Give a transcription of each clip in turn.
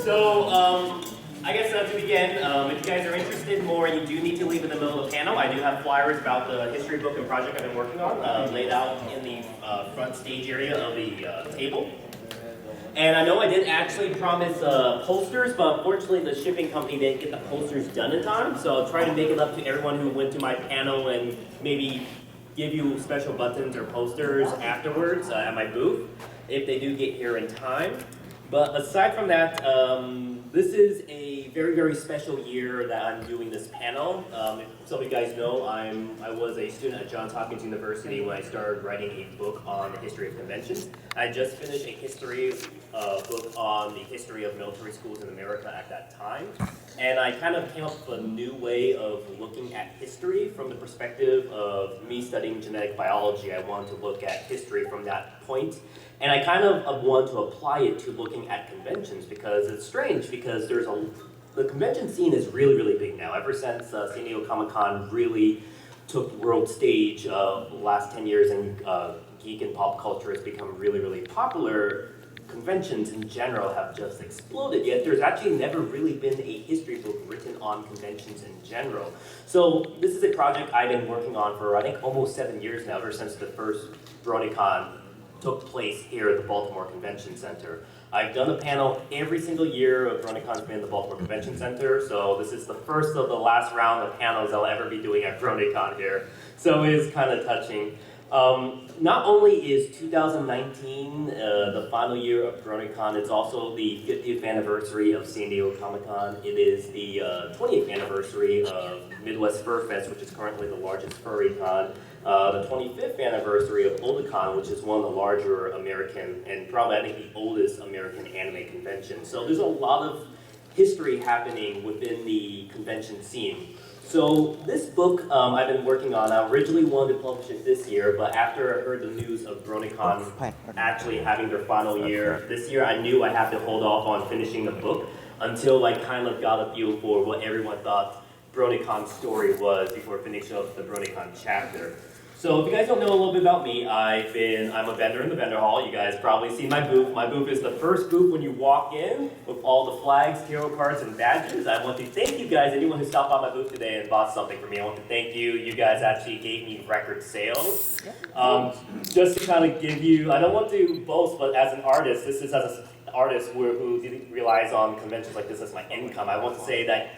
So, I guess to begin, if you guys are interested more, you do need to leave in the middle of the panel. I do have flyers about the history book and project I've been working on, laid out in the front stage area of the table. And I know I did actually promise posters, but unfortunately the shipping company didn't get the posters done in time. So I'll try to make it up to everyone who went to my panel and maybe give you special buttons or posters afterwards at my booth, if they do get here in time. But aside from that, this is a very, very special year that I'm doing this panel. If some of you guys know, I was a student at Johns Hopkins University when I started writing a book on the history of conventions. I just finished a history book on the history of military schools in America at that time. And I kind of came up with a new way of looking at history from the perspective of me studying genetic biology. I wanted to look at history from that point. And I kind of want to apply it to looking at conventions because it's strange because the convention scene is really, really big now. Ever since San Diego Comic-Con really took the world stage the last 10 years and geek and pop culture has become really, really popular, conventions in general have just exploded, yet there's actually never really been a history book written on conventions in general. So this is a project I've been working on for I think almost 7 years now, ever since the first BronyCon took place here at the Baltimore Convention Center. I've done a panel every single year of BronyCon's been at the Baltimore Convention Center, so this is the first of the last round of panels I'll ever be doing at BronyCon here. So it is kind of touching. Not only is 2019 the final year of BronyCon, it's also the 50th anniversary of San Diego Comic-Con. It is the 20th anniversary of Midwest Fur Fest, which is currently the largest furry con. The 25th anniversary of Otaku, which is one of the larger American, and probably I think the oldest American anime convention. So there's a lot of history happening within the convention scene. So this book I've been working on, I originally wanted to publish it this year, but after I heard the news of BronyCon actually having their final year this year, I knew I had to hold off on finishing the book until I kind of got a feel for what everyone thought BronyCon's story was before finishing up the BronyCon chapter. So if you guys don't know a little bit about me, I'm a vendor in the vendor hall. You guys probably see my booth. My booth is the first booth when you walk in with all the flags, tarot cards, and badges. I want to thank you guys, anyone who stopped by my booth today and bought something for me. I want to thank you. You guys actually gave me record sales. Just to kind of give you, I don't want to boast, but as an artist, this is as an artist who relies on conventions like this as my income. I want to say that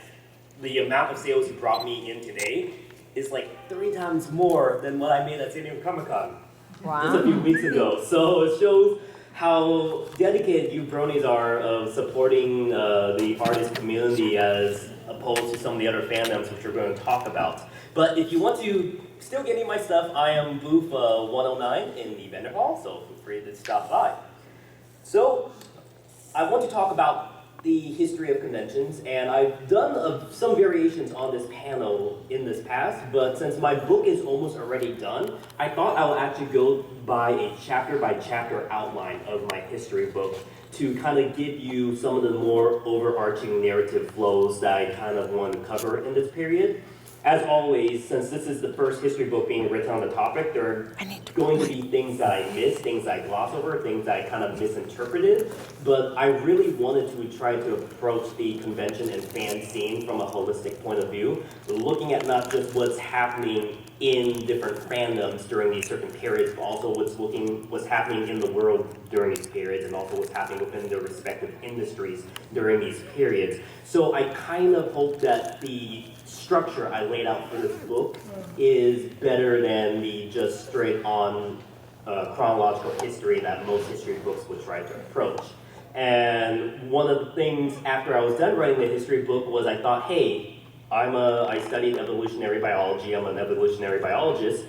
the amount of sales you brought me in today is like 3 times more than what I made at San Diego Comic-Con just a few weeks ago. So it shows how dedicated you bronies are of supporting the artist community as opposed to some of the other fandoms which we're going to talk about. But if you want to still get me my stuff, I am booth 109 in the vendor hall, so feel free to stop by. So I want to talk about the history of conventions, and I've done some variations on this panel in this past, but since my book is almost already done, I thought I would actually go by a chapter-by-chapter outline of my history book to kind of give you some of the more overarching narrative flows that I kind of want to cover in this period. As always, since this is the first history book being written on the topic, there are going to be things that I miss, things I gloss over, things that I kind of misinterpreted. But I really wanted to try to approach the convention and fan scene from a holistic point of view, looking at not just what's happening in different fandoms during these certain periods, but also what's happening in the world during these periods, and also what's happening within their respective industries during these periods. So I kind of hope that the structure I laid out for this book is better than the just straight on chronological history that most history books would try to approach. And one of the things after I was done writing the history book was I thought, hey, I studied evolutionary biology, I'm an evolutionary biologist.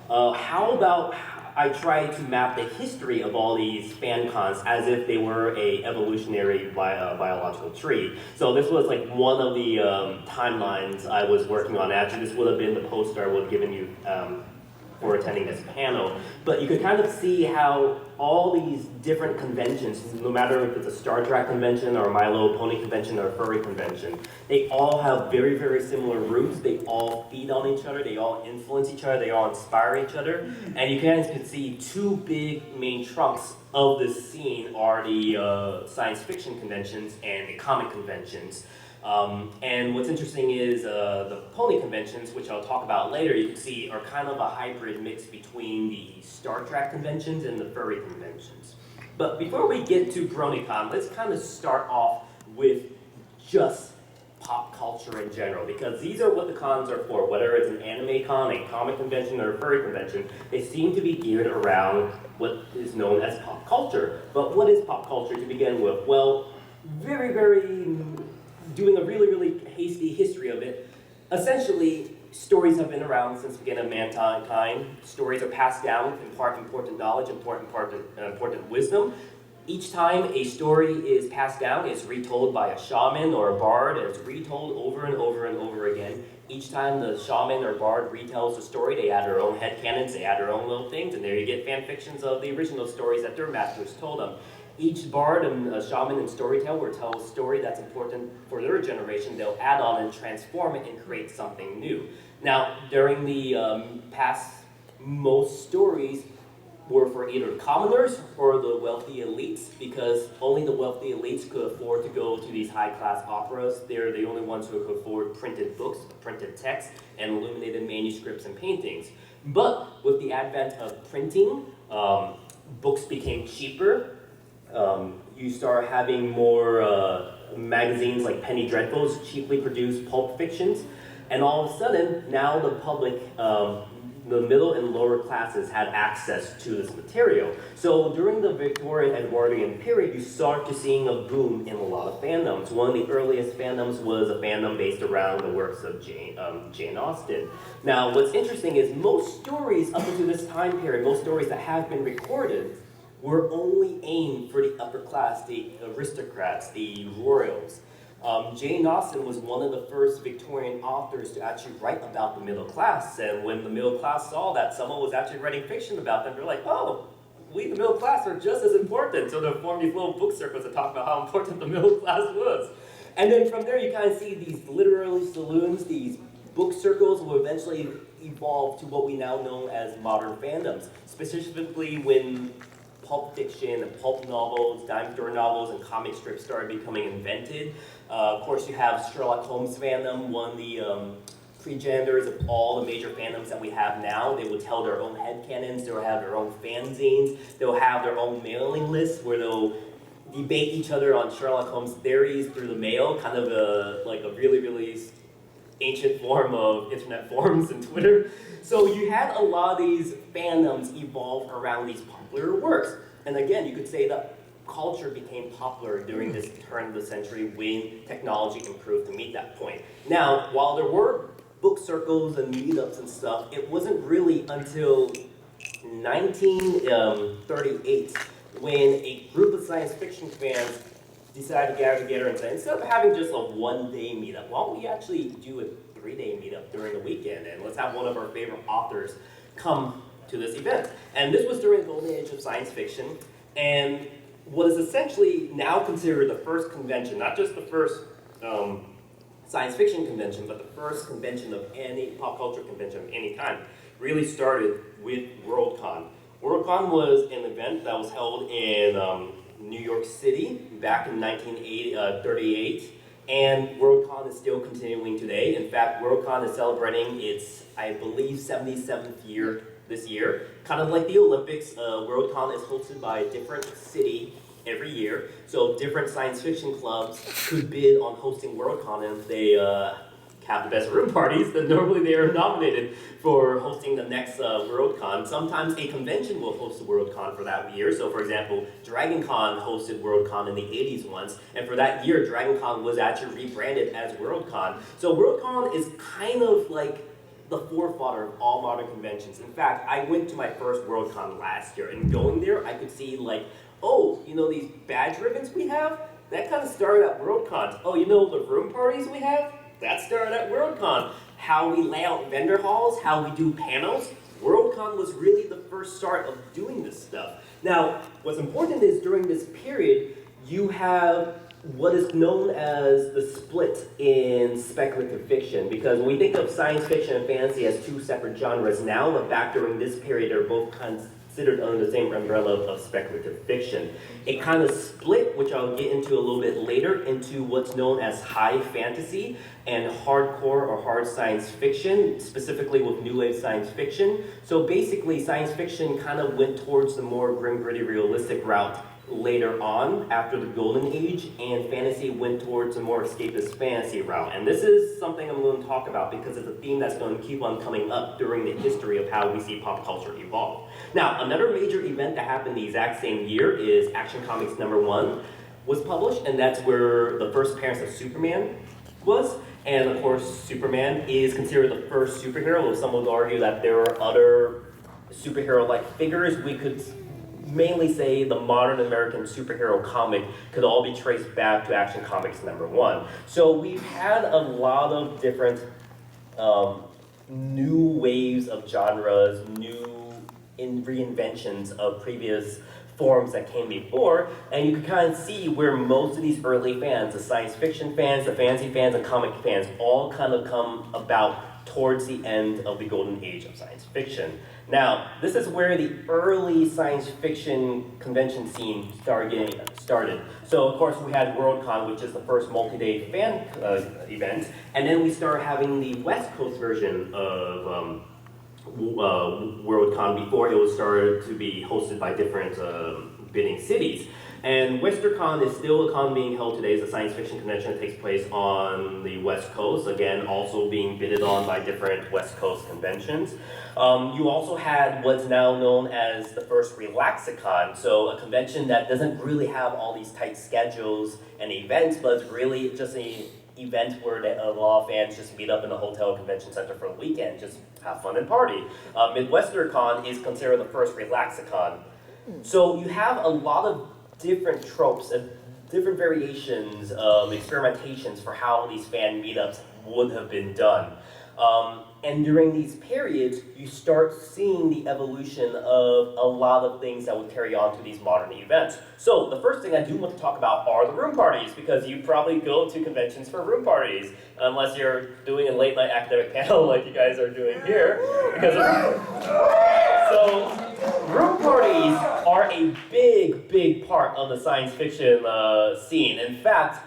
How about I try to map the history of all these fan cons as if they were a evolutionary biological tree. So this was like one of the timelines I was working on. Actually, this would have been the poster I would have given you for attending this panel. But you could kind of see how all these different conventions, no matter if it's a Star Trek convention or a My Little Pony convention or a furry convention, they all have very, very similar roots. They all feed on each other. They all influence each other. They all inspire each other. And you guys could see 2 big main trunks of this scene are the science fiction conventions and the comic conventions. And what's interesting is the pony conventions, which I'll talk about later, you can see are kind of a hybrid mix between the Star Trek conventions and the furry conventions. But before we get to BronyCon, let's kind of start off with just pop culture in general, because these are what the cons are for. Whether it's an anime con, a comic convention, or a furry convention, they seem to be geared around what is known as pop culture. But what is pop culture to begin with? Well, doing a really hasty history of it, essentially, stories have been around since the beginning of mankind. Stories are passed down, impart important knowledge, important wisdom. Each time a story is passed down, it's retold by a shaman or a bard, and it's retold over and over again. Each time the shaman or bard retells the story, they add their own headcanons, they add their own little things, and there you get fan fictions of the original stories that their masters told them. Each bard and shaman and storyteller will tell a story that's important for their generation. They'll add on and transform it and create something new. Now, during the past, most stories were for either commoners or the wealthy elites, because only the wealthy elites could afford to go to these high-class operas. They're the only ones who could afford printed books, printed text, and illuminated manuscripts and paintings. But with the advent of printing, books became cheaper. You start having more magazines like Penny Dreadfuls, cheaply produced pulp fictions, and all of a sudden, now the public, the middle and lower classes had access to this material. So during the Victorian Edwardian period, you start to seeing a boom in a lot of fandoms. One of the earliest fandoms was a fandom based around the works of Jane Austen. Now, what's interesting is most stories up until this time period, most stories that have been recorded, were only aimed for the upper class, the aristocrats, the royals. Jane Austen was one of the first Victorian authors to actually write about the middle class, and when the middle class saw that someone was actually writing fiction about them, they're like, oh, we the middle class are just as important, so they formed these little book circles to talk about how important the middle class was. And then from there you kind of see these literary saloons, these book circles will eventually evolve to what we now know as modern fandoms, specifically when pulp fiction and pulp novels, dime store novels, and comic strips started becoming invented. Of course, you have Sherlock Holmes fandom, one of the progenitors of all the major fandoms that we have now. They will tell their own headcanons, they'll have their own fanzines, they'll have their own mailing lists where they'll debate each other on Sherlock Holmes theories through the mail, kind of like a really ancient form of internet forums and Twitter. So you had a lot of these fandoms evolve around these popular works. And again, you could say that culture became popular during this turn of the century when technology improved to meet that point. Now, while there were book circles and meetups and stuff, it wasn't really until 1938 when a group of science fiction fans decided to gather together and say, instead of having just a one-day meetup, why don't we actually do a 3-day meetup during the weekend, and let's have one of our favorite authors come to this event. And this was during the golden age of science fiction, and what is essentially now considered the first convention, not just the first science fiction convention, but the first convention of any pop culture convention of any kind, really started with Worldcon. Worldcon was an event that was held in New York City back in 1938, and Worldcon is still continuing today. In fact, Worldcon is celebrating its, I believe, 77th year this year. Kind of like the Olympics, Worldcon is hosted by a different city every year. So different science fiction clubs could bid on hosting Worldcon, and if they have the best room parties, then normally they are nominated for hosting the next Worldcon. Sometimes a convention will host a Worldcon for that year. So for example, DragonCon hosted Worldcon in the 80s once, and for that year, DragonCon was actually rebranded as Worldcon. So Worldcon is kind of like the forefather of all modern conventions. In fact, I went to my first Worldcon last year, and going there, I could see like, oh, you know these badge ribbons we have? That kind of started at Worldcon. Oh, you know the room parties we have? That started at Worldcon. How we lay out vendor halls, how we do panels. Worldcon was really the first start of doing this stuff. Now, what's important is during this period, you have what is known as the split in speculative fiction, because we think of science fiction and fantasy as two separate genres now, but back during this period, they're both considered under the same umbrella of speculative fiction. It kind of split, which I'll get into a little bit later, into what's known as high fantasy and hardcore or hard science fiction, specifically with new wave science fiction. So basically, science fiction kind of went towards the more grim, gritty, realistic route later on after the golden age, and fantasy went towards a more escapist fantasy route. And this is something I'm going to talk about because it's a theme that's going to keep on coming up during the history of how we see pop culture evolve. Now, another major event that happened the exact same year is Action Comics #1 was published, and that's where the first appearance of Superman was. And of course, Superman is considered the first superhero, though some would argue that there are other superhero-like figures. We could mainly say the modern American superhero comic could all be traced back to Action Comics #1. So we've had a lot of different new waves of genres, new reinventions of previous forms that came before, and you can kind of see where most of these early fans, the science fiction fans, the fantasy fans, and comic fans, all kind of come about towards the end of the golden age of science fiction. Now, this is where the early science fiction convention scene started. So, of course, we had Worldcon, which is the first multi-day fan event, and then we started having the West Coast version of Worldcon before it was started to be hosted by different bidding cities. And WesterCon is still a con being held today. It's a science fiction convention that takes place on the West Coast, again, also being bidded on by different West Coast conventions. You also had what's now known as the first Relaxicon, so a convention that doesn't really have all these tight schedules and events, but it's really just an event where a lot of fans just meet up in the hotel convention center for the weekend, just have fun and party. MidwesterCon is considered the first Relaxicon. So you have a lot of different tropes and different variations of experimentations for how these fan meetups would have been done. And during these periods, you start seeing the evolution of a lot of things that would carry on to these modern events. So the first thing I do want to talk about are the room parties, because you probably go to conventions for room parties, unless you're doing a late night academic panel like you guys are doing here. So room parties are a big part of the science fiction scene. In fact,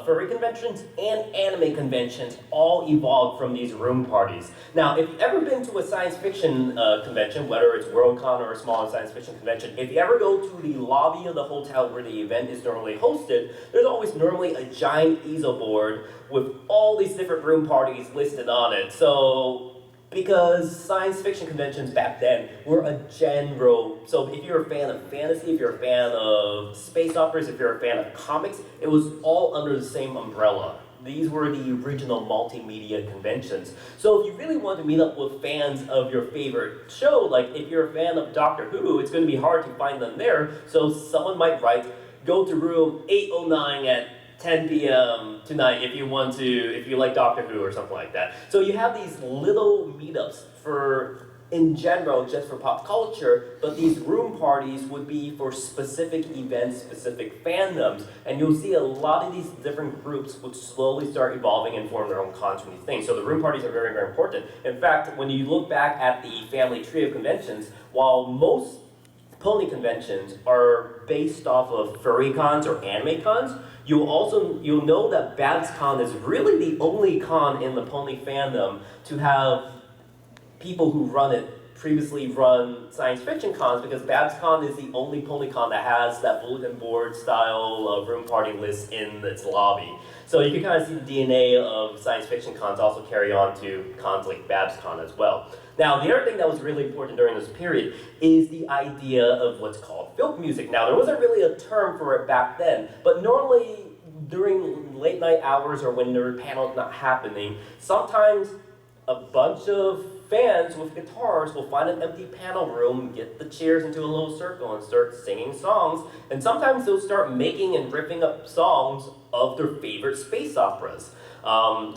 furry conventions and anime conventions all evolved from these room parties. Now, if you've ever been to a science fiction convention, whether it's Worldcon or a smaller science fiction convention, if you ever go to the lobby of the hotel where the event is normally hosted, there's always normally a giant easel board with all these different room parties listed on it. So, because science fiction conventions back then were a general, so if you're a fan of fantasy, if you're a fan of space operas, if you're a fan of comics, it was all under the same umbrella. These were the original multimedia conventions. So if you really want to meet up with fans of your favorite show, like if you're a fan of Doctor Who, it's going to be hard to find them there. So someone might write, go to room 809 at 10 p.m. tonight if you like Doctor Who or something like that. So you have these little meetups in general, just for pop culture, but these room parties would be for specific events, specific fandoms, and you'll see a lot of these different groups would slowly start evolving and form their own cons from these things. So the room parties are very, very important. In fact, when you look back at the family tree of conventions, while most pony conventions are based off of furry cons or anime cons, you'll know that BabsCon is really the only con in the pony fandom to have people who run it previously run science fiction cons, because BabsCon is the only pony con that has that bulletin board style room party list in its lobby. So you can kind of see the DNA of science fiction cons also carry on to cons like BabsCon as well. Now, the other thing that was really important during this period is the idea of what's called folk music. Now, there wasn't really a term for it back then, but normally during late night hours or when there were panels not happening, sometimes a bunch of fans with guitars will find an empty panel room, get the chairs into a little circle and start singing songs, and sometimes they'll start making and ripping up songs of their favorite space operas.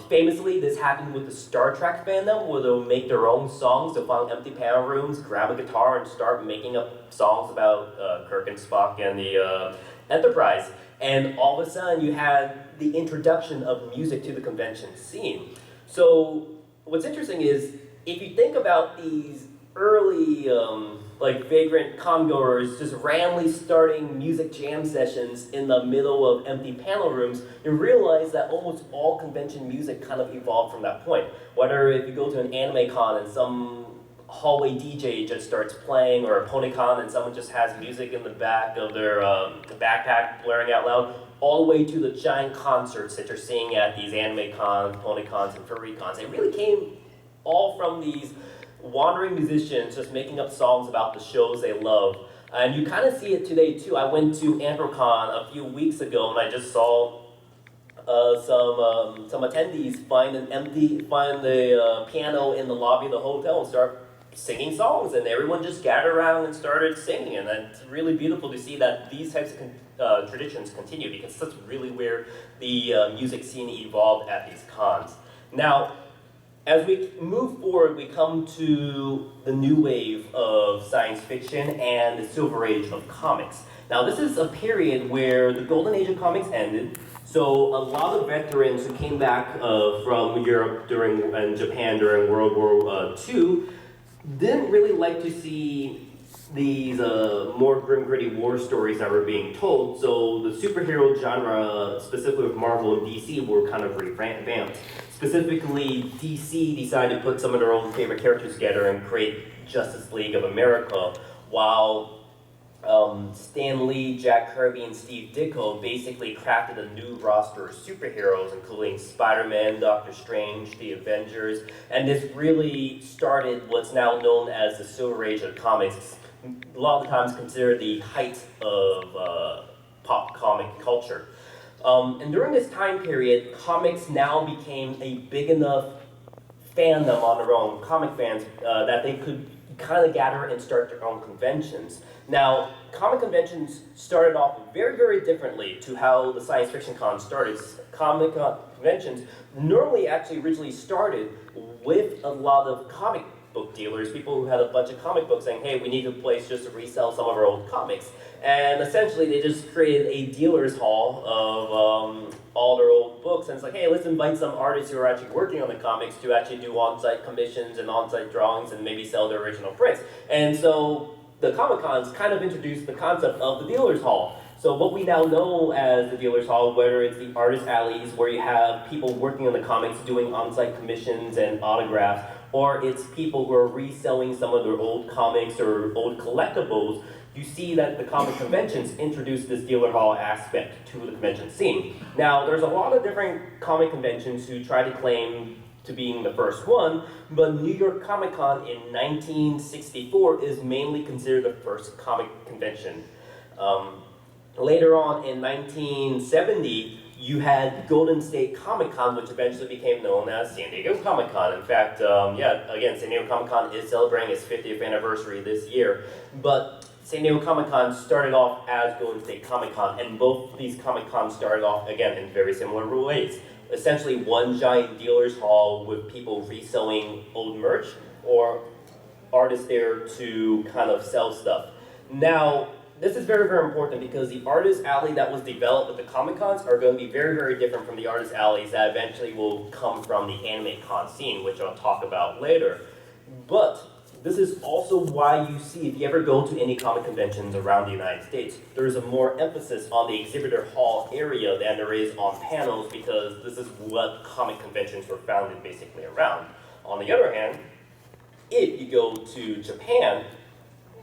Famously, this happened with the Star Trek fandom, where they'll make their own songs. They'll find empty panel rooms, grab a guitar, and start making up songs about Kirk and Spock and the Enterprise. And all of a sudden, you had the introduction of music to the convention scene. So what's interesting is, if you think about these early like vagrant congoers just randomly starting music jam sessions in the middle of empty panel rooms, you realize that almost all convention music kind of evolved from that point. Whether if you go to an anime con and some hallway DJ just starts playing, or a PonyCon and someone just has music in the back of their backpack blaring out loud, all the way to the giant concerts that you're seeing at these anime cons, PonyCons, and furry cons. It really came all from these wandering musicians just making up songs about the shows they love. And you kind of see it today too. I went to AmberCon a few weeks ago and I just saw some attendees find the piano in the lobby of the hotel and start singing songs, and everyone just gathered around and started singing. And it's really beautiful to see that these types of traditions continue, because that's really where the music scene evolved at these cons. Now, as we move forward, we come to the new wave of science fiction and the silver age of comics. Now, this is a period where the golden age of comics ended, so a lot of veterans who came back from Europe and Japan during World War II didn't really like to see these more grim, gritty war stories that were being told, so the superhero genre, specifically with Marvel and DC, were kind of revamped. Specifically, DC decided to put some of their own favorite characters together and create Justice League of America, while Stan Lee, Jack Kirby, and Steve Ditko basically crafted a new roster of superheroes, including Spider-Man, Doctor Strange, the Avengers, and this really started what's now known as the Silver Age of comics, a lot of times considered the height of pop comic culture. And during this time period, comics now became a big enough fandom on their own, comic fans, that they could kind of gather and start their own conventions. Now, comic conventions started off very, very differently to how the science fiction con started. Comic conventions normally actually originally started with a lot of comic book dealers, people who had a bunch of comic books saying, hey, we need a place just to resell some of our old comics. And essentially they just created a dealer's hall of all their old books, and it's like, hey, let's invite some artists who are actually working on the comics to actually do on-site commissions and on-site drawings and maybe sell their original prints. And so the Comic-Cons kind of introduced the concept of the dealer's hall. So what we now know as the dealer's hall, whether it's the artist alleys where you have people working on the comics doing on-site commissions and autographs, or it's people who are reselling some of their old comics or old collectibles, you see that the comic conventions introduce this dealer hall aspect to the convention scene. Now, there's a lot of different comic conventions who try to claim to being the first one, but New York Comic Con in 1964 is mainly considered the first comic convention. Later on in 1970, you had Golden State Comic Con, which eventually became known as San Diego Comic Con. In fact, again, San Diego Comic Con is celebrating its 50th anniversary this year, but San Diego Comic Con started off as Golden State Comic Con, and both these Comic Cons started off, again, in very similar ways. Essentially one giant dealer's hall with people reselling old merch, or artists there to kind of sell stuff. Now, this is very, very important because the artist alley that was developed with the Comic Cons are going to be very, very different from the artist alleys that eventually will come from the anime con scene, which I'll talk about later. But this is also why you see, if you ever go to any comic conventions around the United States, there's a more emphasis on the exhibitor hall area than there is on panels, because this is what comic conventions were founded basically around. On the other hand, if you go to Japan,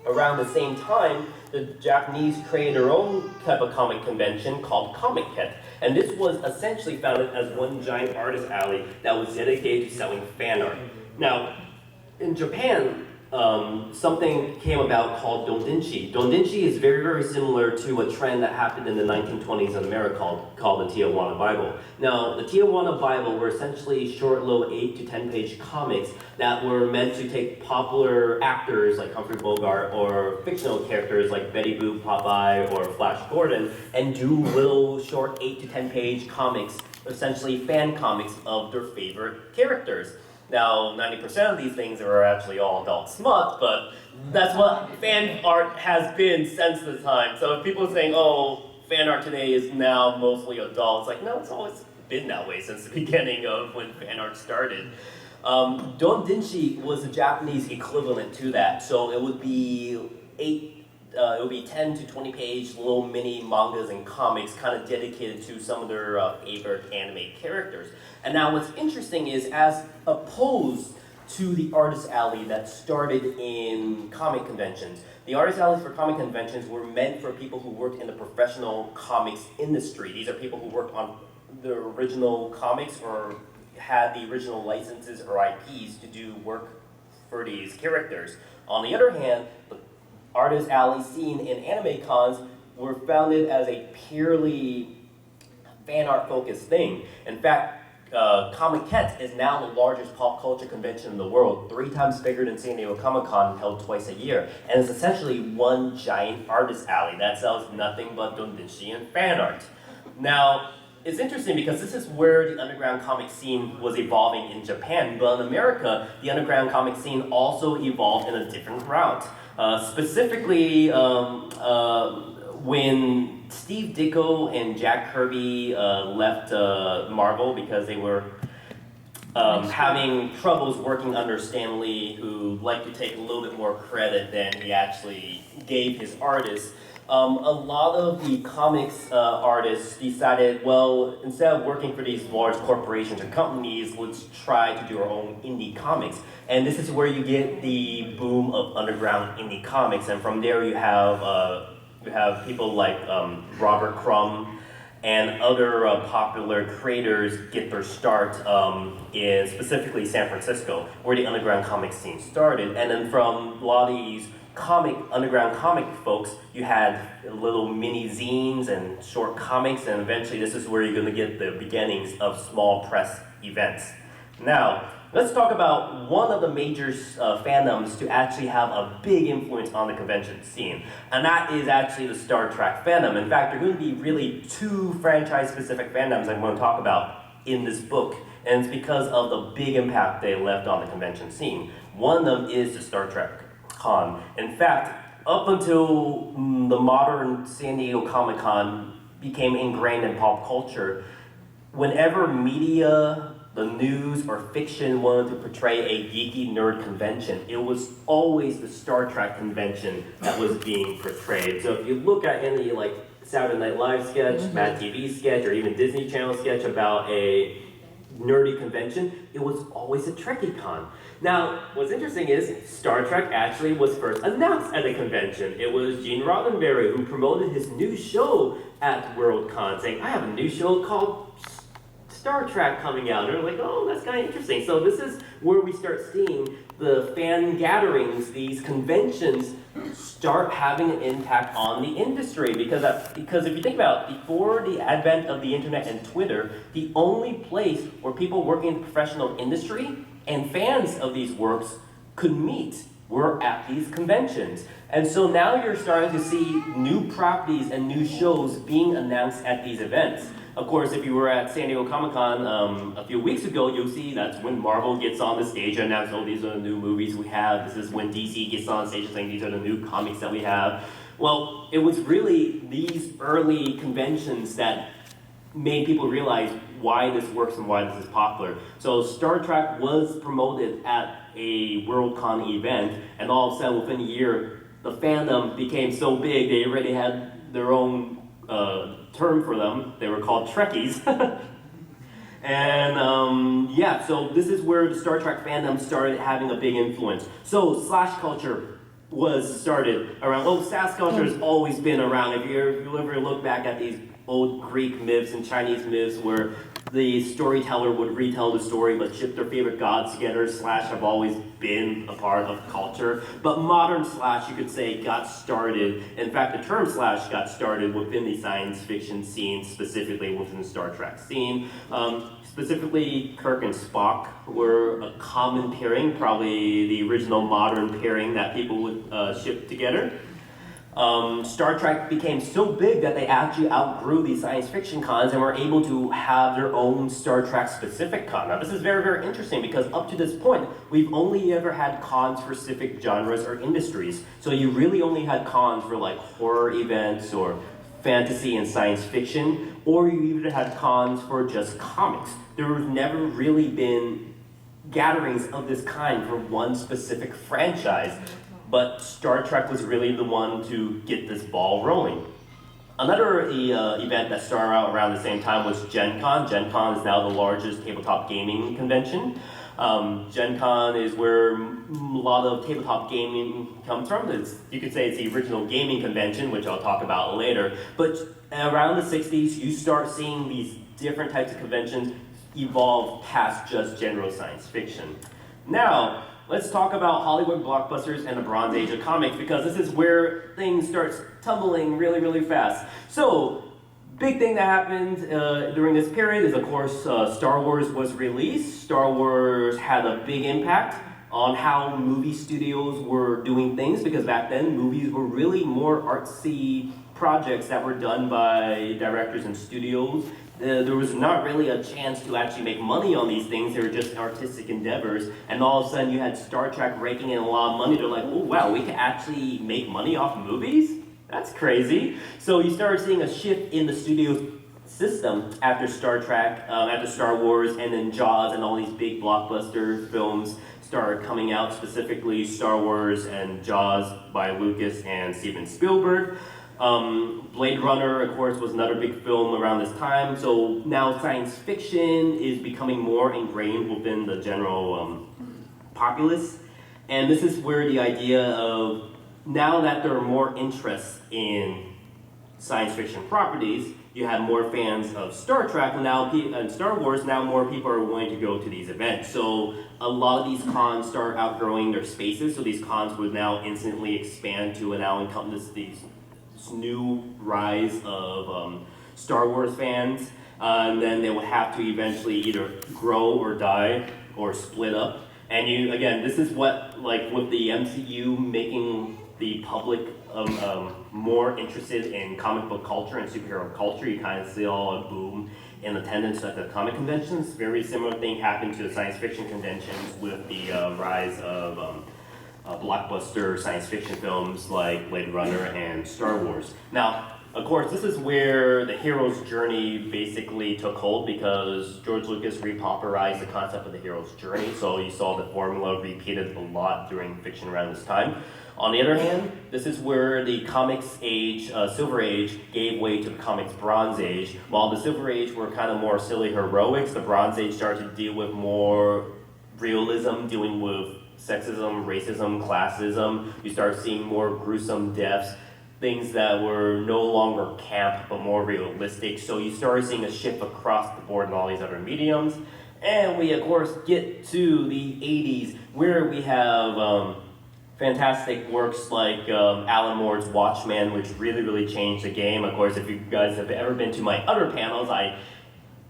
around the same time, the Japanese created their own type of comic convention called Comic-Con. And this was essentially founded as one giant artist alley that was dedicated to selling fan art. Now, in Japan, something came about called Dondinshi. Dondinshi is very, very similar to a trend that happened in the 1920s in America called the Tijuana Bible. Now, the Tijuana Bible were essentially short, little 8 to 10 page comics that were meant to take popular actors like Humphrey Bogart or fictional characters like Betty Boop, Popeye, or Flash Gordon and do little short 8 to 10 page comics, essentially fan comics of their favorite characters. Now, 90% of these things are actually all adult smut, but that's what fan art has been since the time. So if people are saying, oh, fan art today is now mostly adult, it's like, no, it's always been that way since the beginning of when fan art started. Dondenshi was a Japanese equivalent to that, so it would be 10 to 20 page little mini mangas and comics kind of dedicated to some of their favorite anime characters. And now what's interesting is, as opposed to the Artist Alley that started in comic conventions, the Artist Alleys for comic conventions were meant for people who worked in the professional comics industry. These are people who worked on the original comics or had the original licenses or IPs to do work for these characters. On the other hand, the Artist Alley scene in anime cons were founded as a purely fan art focused thing. In fact, Comic-Con is now the largest pop culture convention in the world, 3 times bigger than San Diego Comic-Con, held twice a year. And it's essentially one giant artist alley that sells nothing but doujinshi and fan art. Now, it's interesting because this is where the underground comic scene was evolving in Japan, but in America, the underground comic scene also evolved in a different route. Specifically, when Steve Ditko and Jack Kirby left Marvel because they were having troubles working under Stan Lee, who liked to take a little bit more credit than he actually gave his artists. A lot of the comics artists decided, well, instead of working for these large corporations or companies, let's try to do our own indie comics. And this is where you get the boom of underground indie comics, and from there you have people like Robert Crumb and other popular creators get their start in specifically San Francisco, where the underground comic scene started. And then from a lot of these underground comic folks, you had little mini zines and short comics, and eventually this is where you're going to get the beginnings of small press events. Now, let's talk about one of the major fandoms to actually have a big influence on the convention scene, and that is actually the Star Trek fandom. In fact, there are going to be really 2 franchise-specific fandoms I'm going to talk about in this book, and it's because of the big impact they left on the convention scene. One of them is the Star Trek Con. In fact, up until the modern San Diego Comic-Con became ingrained in pop culture, whenever media, the news, or fiction wanted to portray a geeky nerd convention, it was always the Star Trek convention that was being portrayed. So if you look at any like Saturday Night Live sketch, Mad TV sketch, or even Disney Channel sketch about a nerdy convention, it was always a Trekkie con. Now, what's interesting is Star Trek actually was first announced at a convention. It was Gene Roddenberry who promoted his new show at Worldcon, saying, I have a new show called Star Trek coming out. And they're like, oh, that's kind of interesting. So this is where we start seeing the fan gatherings, these conventions, start having an impact on the industry. Because if you think about it, before the advent of the internet and Twitter, the only place where people working in the professional industry and fans of these works could meet were at these conventions. And so now you're starting to see new properties and new shows being announced at these events. Of course, if you were at San Diego Comic-Con a few weeks ago, you'll see that's when Marvel gets on the stage and announces, oh, these are the new movies we have. This is when DC gets on stage saying these are the new comics that we have. Well, it was really these early conventions that made people realize why this works and why this is popular. So Star Trek was promoted at a Worldcon event, and all of a sudden within a year, the fandom became so big they already had their own term for them. They were called Trekkies. And yeah, so this is where the Star Trek fandom started having a big influence. So slash culture was started around, well, slash culture has always been around. If you ever look back at these old Greek myths and Chinese myths where the storyteller would retell the story but ship their favorite gods together, slash have always been a part of culture. But modern slash, you could say, got started. In fact, the term slash got started within the science fiction scene, specifically within the Star Trek scene. Specifically, Kirk and Spock were a common pairing, probably the original modern pairing that people would ship together. Star Trek became so big that they actually outgrew these science fiction cons and were able to have their own Star Trek specific con. Now this is very, very interesting because up to this point, we've only ever had cons for specific genres or industries. So you really only had cons for like horror events or fantasy and science fiction, or you even had cons for just comics. There have never really been gatherings of this kind for one specific franchise, but Star Trek was really the one to get this ball rolling. Another event that started out around the same time was Gen Con. Gen Con is now the largest tabletop gaming convention. Gen Con is where a lot of tabletop gaming comes from. You could say it's the original gaming convention, which I'll talk about later. But around the 60s, you start seeing these different types of conventions evolve past just general science fiction. Now, let's talk about Hollywood blockbusters and the Bronze Age of comics, because this is where things start tumbling really, really fast. So, big thing that happened during this period is, of course, Star Wars was released. Star Wars had a big impact on how movie studios were doing things, because back then movies were really more artsy projects that were done by directors and studios. There was not really a chance to actually make money on these things. They were just artistic endeavors, and all of a sudden you had Star Trek raking in a lot of money. They're like, oh wow, we can actually make money off movies? That's crazy. So you started seeing a shift in the studio system after Star Trek, after Star Wars, and then Jaws and all these big blockbuster films started coming out, specifically Star Wars and Jaws by Lucas and Steven Spielberg. Blade Runner, of course, was another big film around this time. So now science fiction is becoming more ingrained within the general populace. And this is where the idea of, now that there are more interest in science fiction properties, you have more fans of Star Trek and Star Wars, now more people are willing to go to these events. So a lot of these cons start outgrowing their spaces, so these cons would now instantly expand to now encompass these new rise of Star Wars fans, and then they will have to eventually either grow or die or split up. And again, this is what, like with the MCU making the public more interested in comic book culture and superhero culture, you kind of see all a boom in attendance at the comic conventions. Very similar thing happened to the science fiction conventions with the rise of blockbuster science fiction films like Blade Runner and Star Wars. Now, of course, this is where the hero's journey basically took hold, because George Lucas repopularized the concept of the hero's journey, so you saw the formula repeated a lot during fiction around this time. On the other hand, this is where the comics age, Silver Age, gave way to the comics Bronze Age. While the Silver Age were kind of more silly heroics, the Bronze Age started to deal with more realism, dealing with sexism, racism, classism. You start seeing more gruesome deaths, things that were no longer camp but more realistic. So you started seeing a shift across the board in all these other mediums. And we, of course, get to the 80s, where we have fantastic works like Alan Moore's Watchmen, which really, really changed the game. Of course, if you guys have ever been to my other panels, I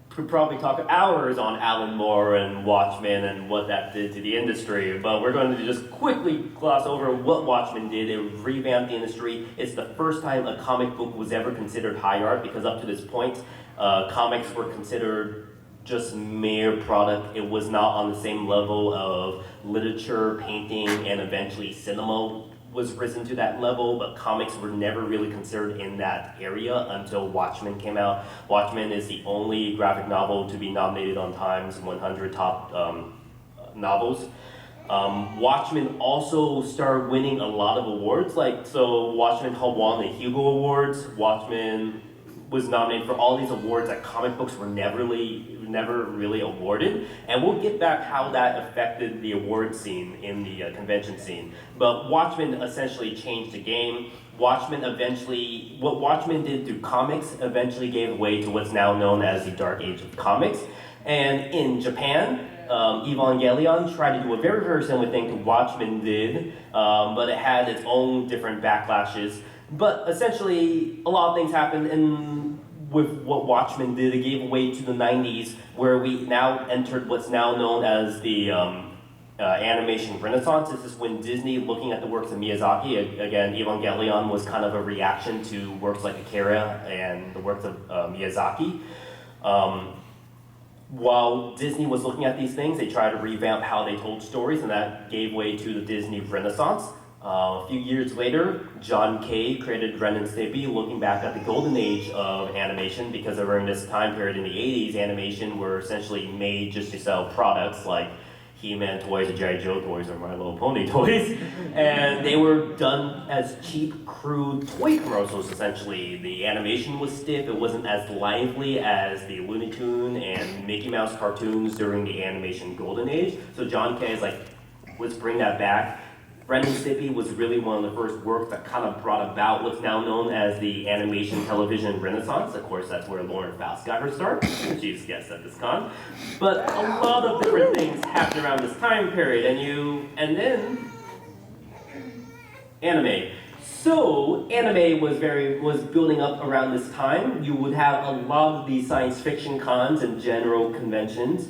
could probably talk hours on Alan Moore and Watchmen and what that did to the industry, but we're going to just quickly gloss over what Watchmen did. It revamped the industry. It's the first time a comic book was ever considered high art, because up to this point, comics were considered just mere product. It was not on the same level of literature, painting, and eventually cinema was risen to that level, but comics were never really considered in that area until Watchmen came out. Watchmen is the only graphic novel to be nominated on Time's 100 top novels. Watchmen also started winning a lot of awards, so Watchmen won the Hugo Awards. Watchmen was nominated for all these awards that comic books were never really awarded, and we'll get back how that affected the award scene in the convention scene. But Watchmen essentially changed the game. What Watchmen did through comics eventually gave way to what's now known as the Dark Age of Comics. And in Japan, Evangelion tried to do a very, very similar thing to Watchmen did, but it had its own different backlashes. But essentially, a lot of things happened, and with what Watchmen did, it gave way to the 90s, where we now entered what's now known as the animation renaissance. This is when Disney, looking at the works of Miyazaki, again, Evangelion was kind of a reaction to works like Akira and the works of Miyazaki. While Disney was looking at these things, they tried to revamp how they told stories, and that gave way to the Disney Renaissance. A few years later, John Kay created Ren and Stimpy, looking back at the golden age of animation, because during this time period in the 80s, animation were essentially made just to sell products like He-Man toys or G.I. Joe toys or My Little Pony toys. And they were done as cheap, crude toy commercials, essentially. The animation was stiff, it wasn't as lively as the Looney Tune and Mickey Mouse cartoons during the animation golden age. So John K. is like, let's bring that back. Ren and Stimpy was really one of the first works that kind of brought about what's now known as the animation television renaissance. Of course, that's where Lauren Faust got her start. She's guest at this con. But a lot of different things happened around this time period, and then anime. So anime was building up around this time. You would have a lot of these science fiction cons and general conventions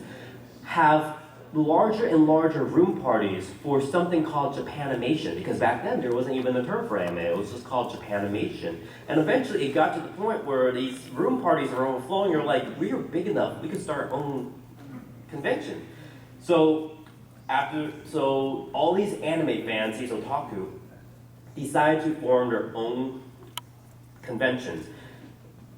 have larger and larger room parties for something called Japanimation, because back then there wasn't even a term for anime, it was just called Japanimation. And eventually it got to the point where these room parties are overflowing, you're like, we are big enough, we could start our own convention. So all these anime fans, these otaku, decided to form their own conventions.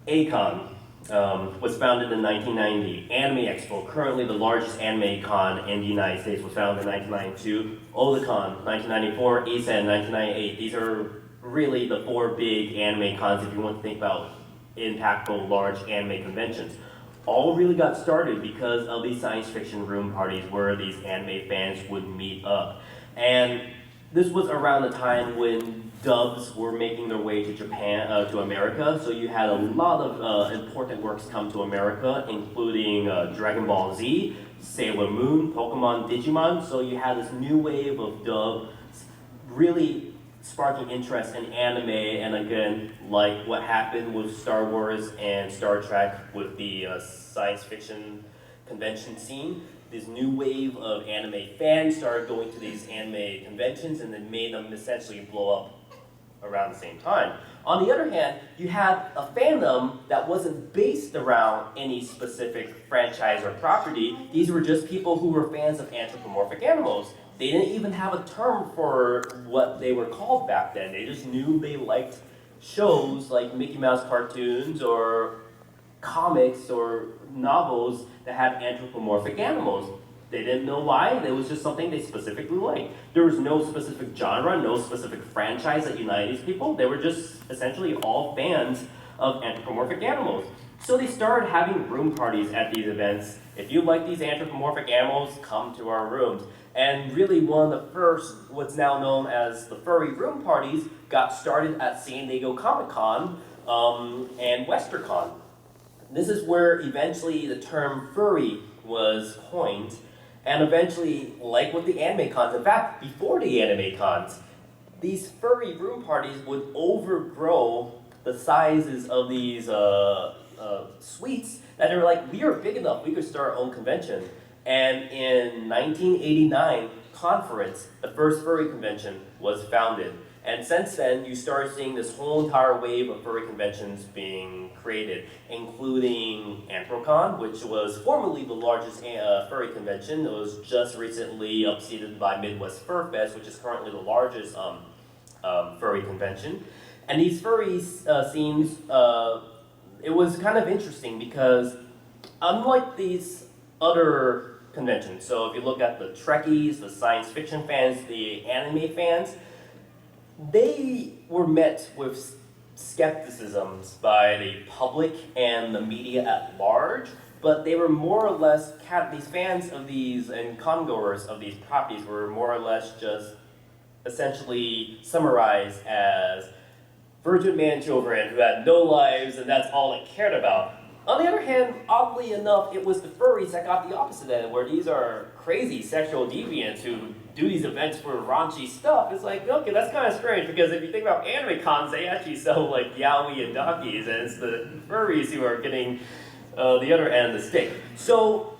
A-Con was founded in 1990. Anime Expo, currently the largest anime con in the United States, was founded in 1992. Otakon, 1994. ASEN, 1998. These are really the four big anime cons if you want to think about impactful, large anime conventions. All really got started because of these science fiction room parties where these anime fans would meet up. And this was around the time when dubs were making their way to Japan, to America. So you had a lot of important works come to America, including Dragon Ball Z, Sailor Moon, Pokemon, Digimon. So you had this new wave of dubs really sparking interest in anime, and again, like what happened with Star Wars and Star Trek with the science fiction convention scene, this new wave of anime fans started going to these anime conventions and then made them essentially blow up around the same time. On the other hand, you had a fandom that wasn't based around any specific franchise or property. These were just people who were fans of anthropomorphic animals. They didn't even have a term for what they were called back then. They just knew they liked shows like Mickey Mouse cartoons or comics or novels that had anthropomorphic animals. They didn't know why, it was just something they specifically liked. There was no specific genre, no specific franchise that united these people. They were just essentially all fans of anthropomorphic animals. So they started having room parties at these events. If you like these anthropomorphic animals, come to our rooms. And really one of the first, what's now known as the furry room parties, got started at San Diego Comic-Con and WesterCon. This is where eventually the term furry was coined, and eventually, like with the anime cons, in fact, before the anime cons, these furry room parties would overgrow the sizes of these suites that they were like, we are big enough, we could start our own convention. And in 1989, Conference, the first furry convention, was founded. And since then, you start seeing this whole entire wave of furry conventions being created, including Anthrocon, which was formerly the largest furry convention. It was just recently upseated by Midwest Fur Fest, which is currently the largest furry convention. And these furry scenes, it was kind of interesting because unlike these other conventions, so if you look at the Trekkies, the science fiction fans, the anime fans, they were met with skepticisms by the public and the media at large, but they were more or less, these fans of these and congoers of these properties were more or less just essentially summarized as virgin man children who had no lives and that's all they cared about. On the other hand, oddly enough, it was the furries that got the opposite end, where these are crazy sexual deviants who do these events for raunchy stuff. It's like, okay, that's kind of strange, because if you think about anime cons, they actually sell like yaoi and donkeys, and it's the furries who are getting the other end of the stick. So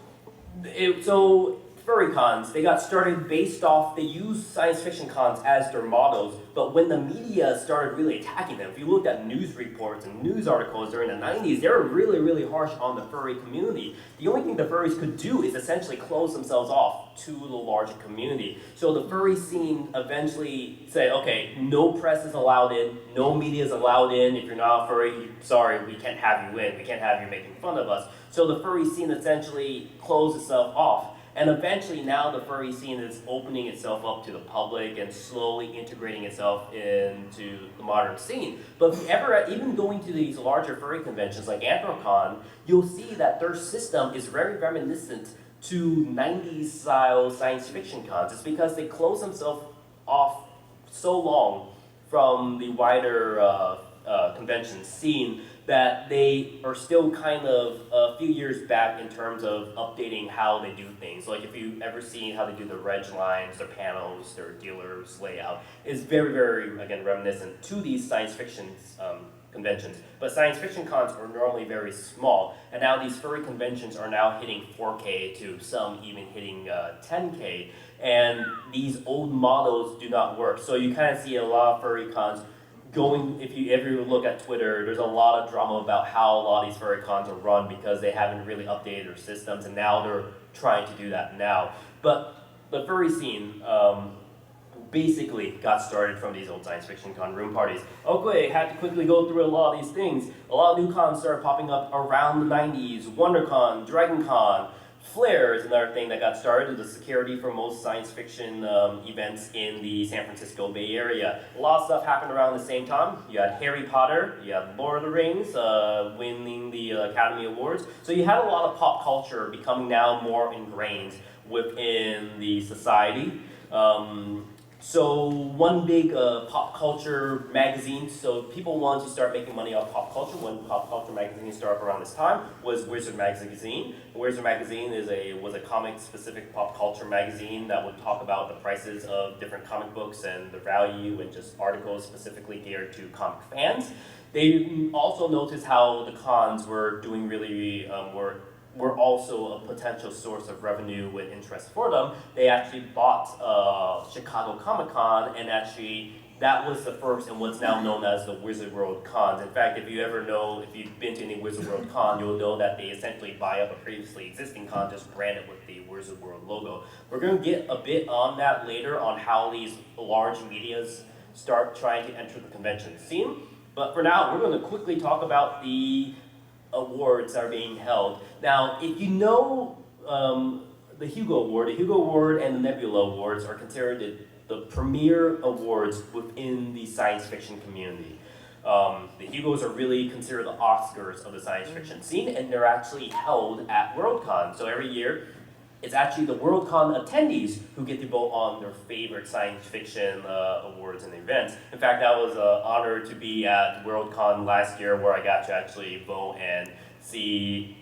furry cons, they got started based off, they used science fiction cons as their models, but when the media started really attacking them, if you looked at news reports and news articles during the 90s, they were really, really harsh on the furry community. The only thing the furries could do is essentially close themselves off to the larger community. So the furry scene eventually said, okay, no press is allowed in, no media is allowed in. If you're not a furry, sorry, we can't have you in, we can't have you making fun of us. So the furry scene essentially closed itself off. And eventually now the furry scene is opening itself up to the public and slowly integrating itself into the modern scene. But if you ever, even going to these larger furry conventions like BronyCon, you'll see that their system is very reminiscent to 90s style science fiction cons. It's because they close themselves off so long from the wider convention scene that they are still kind of a few years back in terms of updating how they do things. Like if you've ever seen how they do the reg lines, their panels, their dealers layout, is very, very, again, reminiscent to these science fiction conventions. But science fiction cons are normally very small, and now these furry conventions are now hitting 4K to some even hitting 10K, and these old models do not work. So you kind of see a lot of furry cons going, if you ever look at Twitter, there's a lot of drama about how a lot of these furry cons are run because they haven't really updated their systems, and now they're trying to do that now. But the furry scene basically got started from these old science fiction con room parties. Okay, had to quickly go through a lot of these things. A lot of new cons started popping up around the 90s. WonderCon, DragonCon, Flare is another thing that got started, the security for most science fiction events in the San Francisco Bay Area. A lot of stuff happened around the same time. You had Harry Potter, you had Lord of the Rings winning the Academy Awards. So you had a lot of pop culture becoming now more ingrained within the society. So one big pop culture magazine, so people wanted to start making money off pop culture. When pop culture magazine started around this time was Wizard Magazine. Wizard Magazine was a comic-specific pop culture magazine that would talk about the prices of different comic books and the value, and just articles specifically geared to comic fans. They also noticed how the cons were doing really, were also a potential source of revenue and interest for them. They actually bought Chicago Comic-Con, and actually that was the first and what's now known as the Wizard World Cons. In fact, if you've been to any Wizard World Con, you'll know that they essentially buy up a previously existing con, just brand it with the Wizard World logo. We're going to get a bit on that later on how these large medias start trying to enter the convention scene. But for now, we're going to quickly talk about the awards are being held. Now, if you know the Hugo Award and the Nebula Awards are considered the premier awards within the science fiction community. The Hugos are really considered the Oscars of the science fiction scene, and they're actually held at Worldcon. So every year, it's actually the Worldcon attendees who get to vote on their favorite science fiction awards and events. In fact, I was honored to be at Worldcon last year, where I got to actually vote and see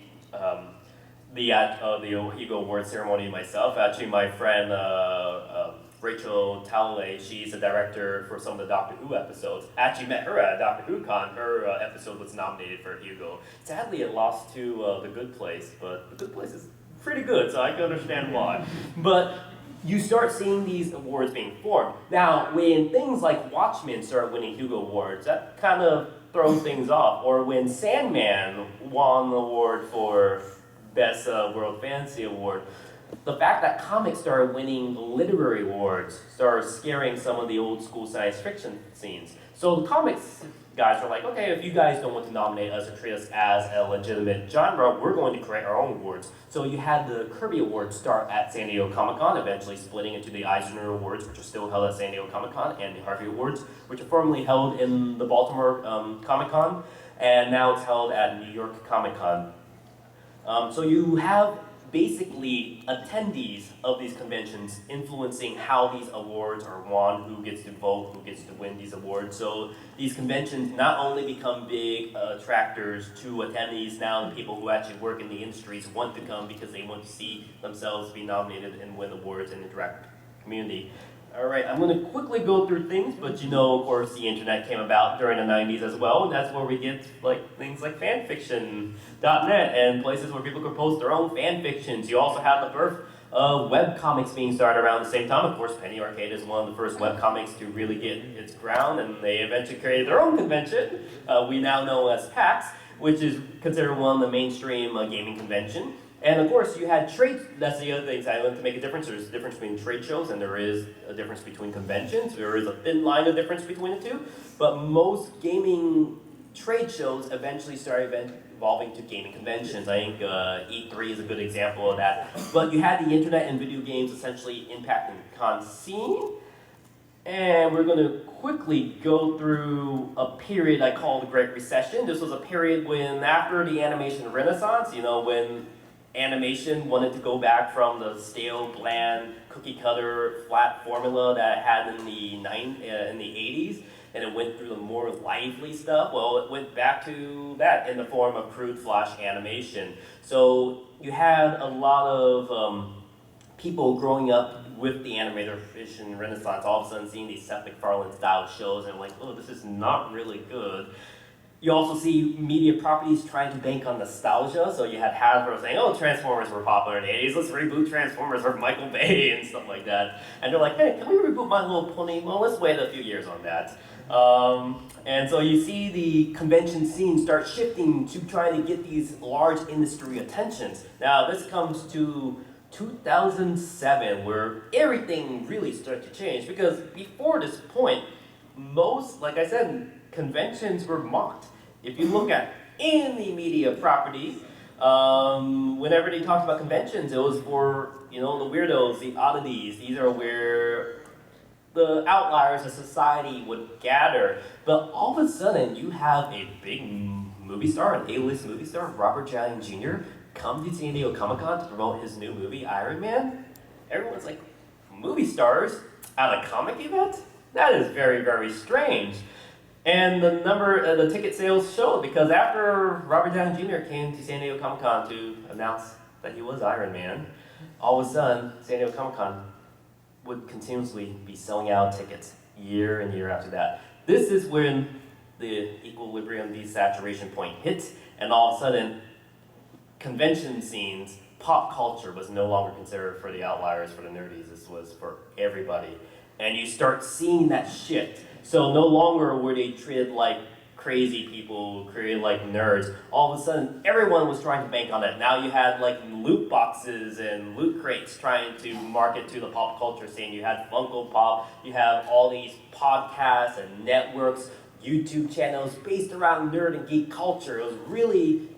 the Hugo Award ceremony myself. Actually, my friend Rachel Talalay, she's a director for some of the Doctor Who episodes. Actually met her at Doctor Who Con. Her episode was nominated for Hugo. Sadly, it lost to The Good Place, but The Good Place is pretty good, so I can understand why. But you start seeing these awards being formed. Now, when things like Watchmen start winning Hugo Awards, that kind of throws things off. Or when Sandman won the award for Best World Fantasy Award, the fact that comics started winning literary awards started scaring some of the old school science fiction scenes. So the comics guys were like, okay, if you guys don't want to nominate us or treat us as a legitimate genre, we're going to create our own awards. So you had the Kirby Awards start at San Diego Comic-Con, eventually splitting into the Eisner Awards, which are still held at San Diego Comic-Con, and the Harvey Awards, which are formerly held in the Baltimore Comic-Con, and now it's held at New York Comic-Con. So you have basically attendees of these conventions influencing how these awards are won, who gets to vote, who gets to win these awards. So these conventions not only become big attractors to attendees, now the people who actually work in the industries want to come because they want to see themselves be nominated and win awards and interact with the community. All right, I'm going to quickly go through things, but you know, of course, the internet came about during the 90s as well, and that's where we get things like fanfiction.net and places where people could post their own fanfictions. You also have the birth of webcomics being started around the same time. Of course, Penny Arcade is one of the first webcomics to really get its ground, and they eventually created their own convention, we now know as PAX, which is considered one of the mainstream gaming convention. And of course, you had trade, that's the other thing I want to make a difference. There's a difference between trade shows and there is a difference between conventions. There is a thin line of difference between the two. But most gaming trade shows eventually started evolving to gaming conventions. I think E3 is a good example of that. But you had the internet and video games essentially impacting the con scene. And we're going to quickly go through a period I call the Great Recession. This was a period when, after the animation renaissance, you know, when animation wanted to go back from the stale, bland, cookie-cutter, flat formula that it had in the 80s, and it went through the more lively stuff. Well, it went back to that in the form of crude flash animation. So you had a lot of people growing up with the animation renaissance, all of a sudden seeing these Seth MacFarlane style shows and like, oh, this is not really good. You also see media properties trying to bank on nostalgia. So you had Hasbro saying, oh, Transformers were popular in the 80s, let's reboot Transformers or Michael Bay and stuff like that. And they're like, hey, can we reboot My Little Pony? Well, let's wait a few years on that. And so you see the convention scene start shifting to trying to get these large industry attentions. Now this comes to 2007, where everything really started to change, because before this point, most, like I said, conventions were mocked. If you look at any media property, whenever they talked about conventions, it was for, you know, the weirdos, the oddities. These are where the outliers of society would gather. But all of a sudden, you have a big movie star, an A-list movie star, Robert Downey Jr., come to San Diego Comic-Con to promote his new movie, Iron Man. Everyone's like, movie stars at a comic event? That is very, very strange. And the ticket sales showed, because after Robert Downey Jr. came to San Diego Comic-Con to announce that he was Iron Man, all of a sudden, San Diego Comic-Con would continuously be selling out tickets year and year after that. This is when the equilibrium desaturation point hits, and all of a sudden, convention scenes, pop culture was no longer considered for the outliers, for the nerdies. This was for everybody. And you start seeing that shift. So no longer were they treated like crazy people, treated like nerds. All of a sudden, everyone was trying to bank on it. Now you had like loot boxes and loot crates trying to market to the pop culture scene. You had Funko Pop. You have all these podcasts and networks, YouTube channels based around nerd and geek culture. It was really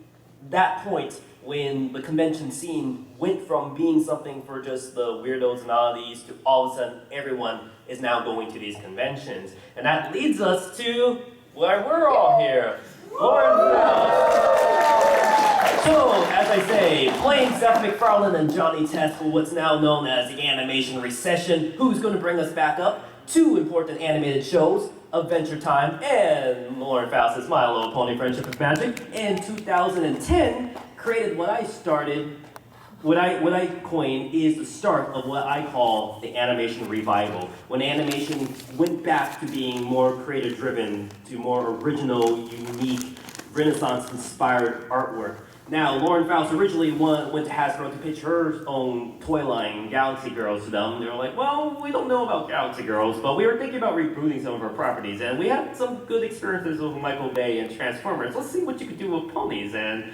that point when the convention scene went from being something for just the weirdos and oddities to all of a sudden everyone is now going to these conventions. And that leads us to why we're all here. Lauren Faust. So, as I say, playing Seth MacFarlane and Johnny Test for what's now known as the animation recession. Who's going to bring us back up? Two important animated shows, Adventure Time and Lauren Faust's My Little Pony Friendship with Magic. In 2010, created what I coined is the start of what I call the animation revival. When animation went back to being more creative driven, to more original, unique, Renaissance-inspired artwork. Now, Lauren Faust originally went to Hasbro to pitch her own toy line, Galaxy Girls, to them. They were like, well, we don't know about Galaxy Girls, but we were thinking about rebooting some of our properties, and we had some good experiences with Michael Bay and Transformers. Let's see what you could do with ponies. And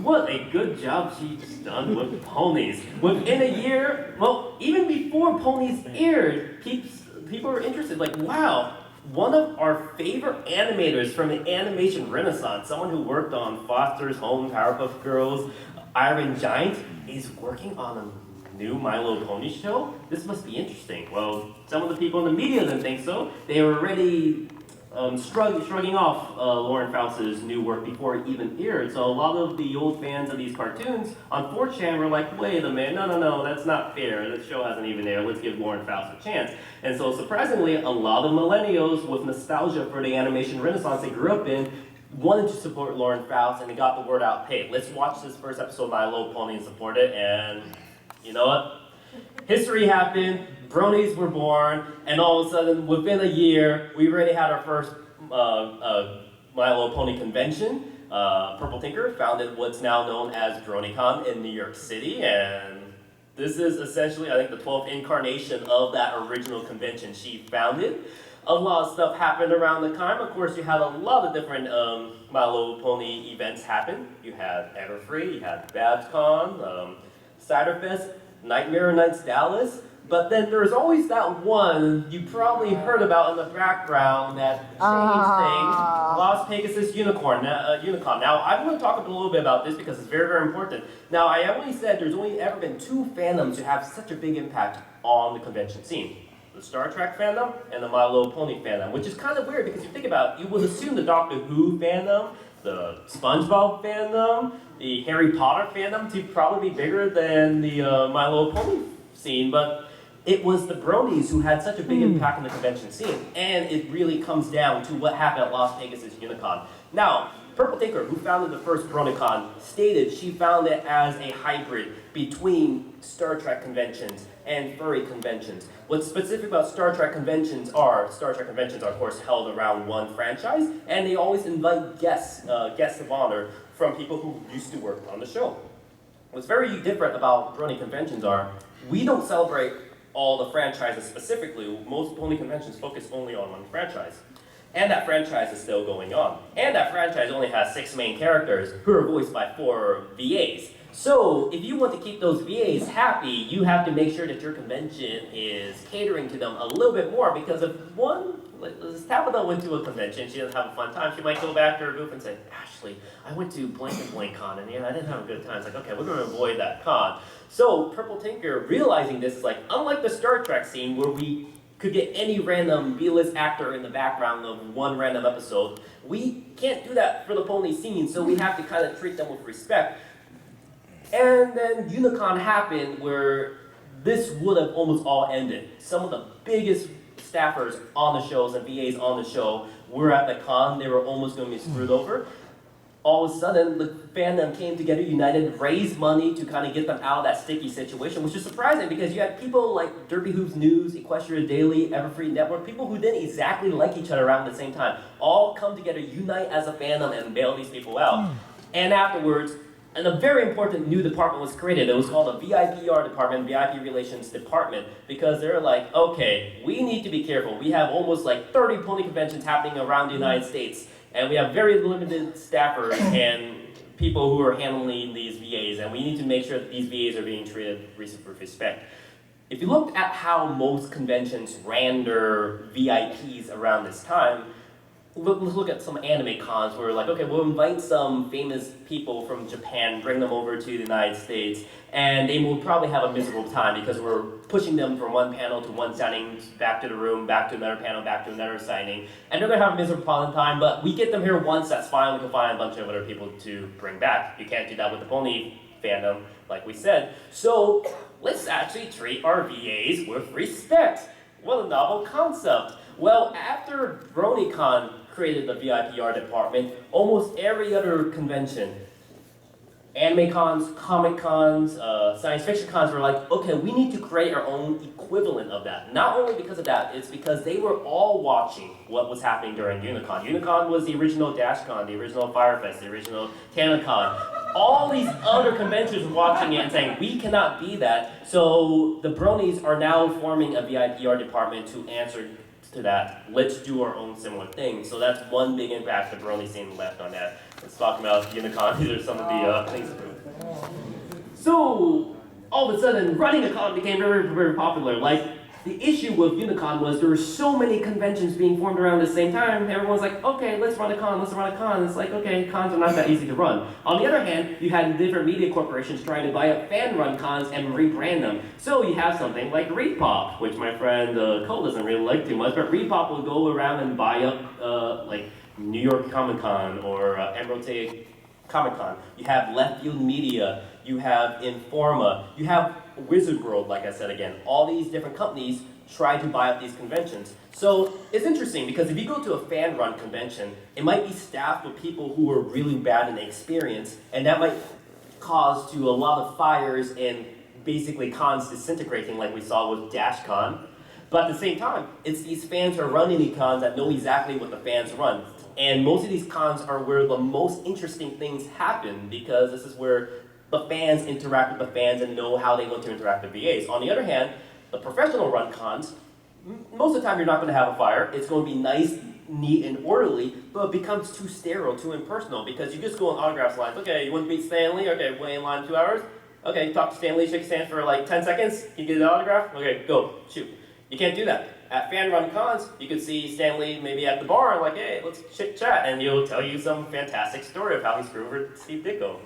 what a good job she's done with ponies. Within a year, well, even before ponies aired, people were interested, like, wow, one of our favorite animators from the animation renaissance, someone who worked on Foster's Home, Powerpuff Girls, Iron Giant, is working on a new My Little Pony show? This must be interesting. Well, some of the people in the media didn't think so. They were already shrugging off Lauren Faust's new work before it even aired. So a lot of the old fans of these cartoons on 4chan were like, wait a minute, no, that's not fair. The show hasn't even aired. Let's give Lauren Faust a chance. And so surprisingly, a lot of millennials with nostalgia for the animation renaissance they grew up in wanted to support Lauren Faust, and they got the word out, hey, let's watch this first episode of My Little Pony and support it. And you know what? History happened. Bronies were born, and all of a sudden, within a year, we already had our first My Little Pony convention. Purple Tinker founded what's now known as BronyCon in New York City, and this is essentially, I think, the 12th incarnation of that original convention she founded. A lot of stuff happened around the time. Of course, you had a lot of different My Little Pony events happen. You had Everfree, you had BabsCon, Ciderfest, Nightmare Nights Dallas. But then there's always that one you probably heard about in the background that changed things. Las Pegasus Unicorn, Unicon. Now, I'm going to talk a little bit about this because it's very, very important. Now, I only said there's only ever been 2 fandoms to have such a big impact on the convention scene. The Star Trek fandom and the My Little Pony fandom, which is kind of weird because you think about it, you would assume the Doctor Who fandom, the SpongeBob fandom, the Harry Potter fandom to probably be bigger than the My Little Pony scene, but it was the Bronies who had such a big impact on the convention scene, and it really comes down to what happened at Las Pegasus Unicon. Now, Purple Tinker, who founded the first BronyCon, stated she found it as a hybrid between Star Trek conventions and furry conventions. What's specific about Star Trek conventions are, of course held around one franchise, and they always invite guests of honor from people who used to work on the show. What's very different about Brony conventions are, we don't celebrate all the franchises specifically. Most pony conventions focus only on one franchise. And that franchise is still going on. And that franchise only has 6 main characters who are voiced by 4 VAs. So if you want to keep those VAs happy, you have to make sure that your convention is catering to them a little bit more, because if Tabitha went to a convention, she doesn't have a fun time, she might go back to her booth and say, Ashley, I went to blank and blank con and I didn't have a good time. It's like, okay, we're going to avoid that con. So Purple Tinker, realizing this, is like, unlike the Star Trek scene where we could get any random B-list actor in the background of one random episode, we can't do that for the pony scene, so we have to kind of treat them with respect. And then Unicon happened where this would have almost all ended. Some of the biggest staffers on the shows and VAs on the show were at the con. They were almost going to be screwed over. All of a sudden, the fandom came together, united, raised money to kind of get them out of that sticky situation, which is surprising because you had people like Derpy Hooves News, Equestria Daily, Everfree Network, people who didn't exactly like each other around the same time, all come together, unite as a fandom, and bail these people out. And afterwards, and a very important new department was created. It was called the VIPR department, VIP Relations Department, because they're like, okay, we need to be careful. We have almost like 30 pony conventions happening around the United States, and we have very limited staffers and people who are handling these VAs, and we need to make sure that these VAs are being treated with respect. If you look at how most conventions ran their VIPs around this time, let's look at some anime cons where we're like, okay, we'll invite some famous people from Japan, bring them over to the United States, and they will probably have a miserable time because we're pushing them from one panel to one signing, back to the room, back to another panel, back to another signing, and they're going to have a miserable time, but we get them here once, that's fine, we can find a bunch of other people to bring back. You can't do that with the pony fandom, like we said. So let's actually treat our VAs with respect. What a novel concept. Well, after BronyCon created the VIPR department, almost every other convention, anime cons, comic cons, science fiction cons were like, okay, we need to create our own equivalent of that. Not only because of that, it's because they were all watching what was happening during Unicon. Unicon was the original DashCon, the original Firefest, the original TanaCon. All these other conventions were watching it and saying, we cannot be that. So the Bronies are now forming a VIPR department to answer to that. Let's do our own similar thing. So that's one big impact the Brony scene left on that. Let's talk about Unicon. These are some of the things. So all of a sudden, running a con became very, very popular. Like, the issue with Unicon was there were so many conventions being formed around the same time. Everyone's like, okay, let's run a con, let's run a con. It's like, okay, cons are not that easy to run. On the other hand, you had different media corporations trying to buy up fan-run cons and rebrand them. So you have something like ReedPop, which my friend Cole doesn't really like too much, but ReedPop will go around and buy up like New York Comic Con or Emerald City Comic Con. You have Left Field Media, you have Informa, you have Wizard World, like I said again. All these different companies try to buy up these conventions. So it's interesting because if you go to a fan-run convention, it might be staffed with people who are really bad in the experience, and that might cause to a lot of fires and basically cons disintegrating like we saw with DashCon. But at the same time, it's these fans who are running these cons that know exactly what the fans run. And most of these cons are where the most interesting things happen because this is where the fans interact with the fans and know how they want to interact with VAs. On the other hand, the professional run cons, most of the time you're not going to have a fire. It's going to be nice, neat, and orderly, but it becomes too sterile, too impersonal because you just go on autographs lines. Okay, you want to beat Stanley? Okay, wait in line 2 hours? Okay, talk to Stan Lee, shake his hand for like 10 seconds. Can you get an autograph? Okay, go, shoot. You can't do that. At fan run cons, you could see Stan Lee maybe at the bar, like, hey, let's chit chat, and he'll tell you some fantastic story of how he screwed over Steve Ditko.